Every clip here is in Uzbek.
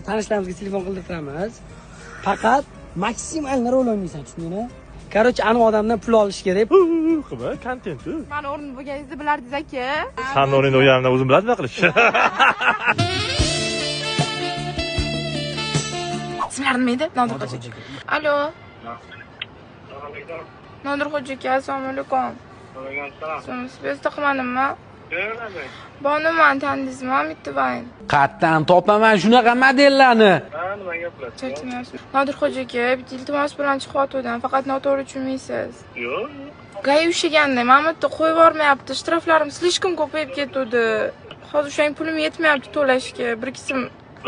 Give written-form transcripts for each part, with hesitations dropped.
tanishlarimizga telefon qilib turamiz. Faqat maksimal rol o'ynaysan, tushundingmi? Короче, aniq odamdan pul olish kerak. Qilma, kontent. Meni o'rnimda bo'lganingizni bilardingiz aka. Sen o'rningda o'yganimdan o'zim biladim nima qilish. Ismlar nima edi? Nodir Xo'ja. Alo. Nodir Xo'ja aka, assalomu alaykum. Alaykum assalom. Taqmanimmi? Bonuman, tanidingizmi? Mittibayn. Qayerdan topaman shunaqa modellarni? Nima gaplar? Charchamayapsiz. Nodir Xo'ja aka, bitta iltimos bilan chiqyotgandim, faqat noto'g'ri tushunmaysiz. Yo'q. Gay ushaganda mana bu yerda qo'yib yubormayapti. Shtraflarim slishkom ko'payib ketdi. Hozir o'shang pulim yetmayapti to'lashga. Bir kisim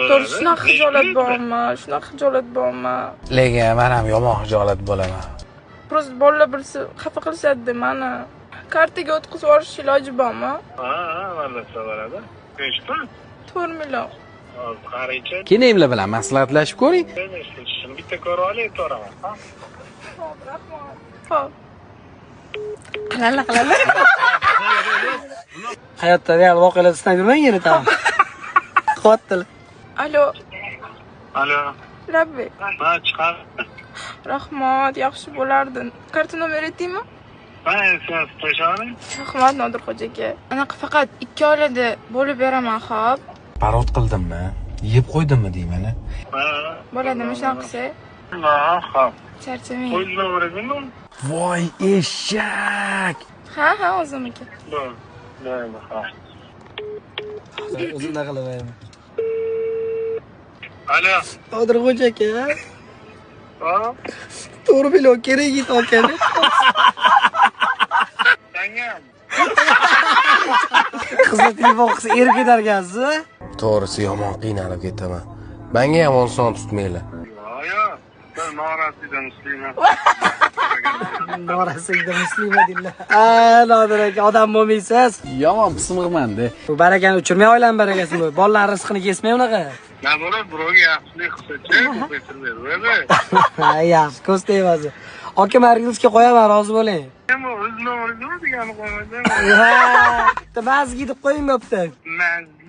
to'g'ri shunaqa xijolat bormi? Shunaqa xijolat bormi? Lekin men ham yomon xijolat bo'laman. Prosta bolalar bilsa xafa qilishadi mana. Kartaga o'tkazib yuborish iloji bormi? Ha, vallasa bo'ladi. Nechta? 4 million. Hozir qaricha. Keninglar bilan maslahatlashib ko'ring. Bitta ko'rib olay, to'raman. Xo'p, rahmat. Xo'p. Qilala. Hayotda real voqealarni sinab yurmang yana tam. Qottil. Alo. Alo. Rabbi. Ha, chiqar. Rahmat, yaxshi bo'lardi. Karta nomer aytingmi? Ha, sen qo'shing. Rahmat Nodir Xo'ja aka. Anaqa faqat 2 oylarda bo'lib beraman, xo'p. Parod qildimmi? Yeb qo'ydimmi deyman. Ha. Bo'ladimi shunaqa qilsa? Ha, xo'p. Charchamang. Qo'yinglar o'ragimmi? Voy eshak. Ha, o'zim aka. Bo'ldi, ha. O'zimda qilaman. Alo. Nodir Xo'ja aka. Ha? 4 million kerak edi aka. Sangam. Qizni telefon qilsa erib ketarkansiz. To'g'risi yomon qiynalib ketaman. Menga ham oson tutmaylar. Yo'q. Ben norasida muslima. Norasida muslima dillar. Nodir aka, odam bo'lmaysiz. Yomon pismiqman-da. Bu barakani uchirmay oilam barakasini bu. Bolalar rizqini kesmay unaqa. Na bo'ladi, birovga yaxshilik qilsa-chi, ko'paytirib beradi. Ha, yaxshi, ko'z tegmasin. Aka, margizga qo'yaman, rozi bo'ling. Nima o'z nomeringizni degani qo'ymadim. Ha, mazgi deb qo'ying bo'pti. Mazgi.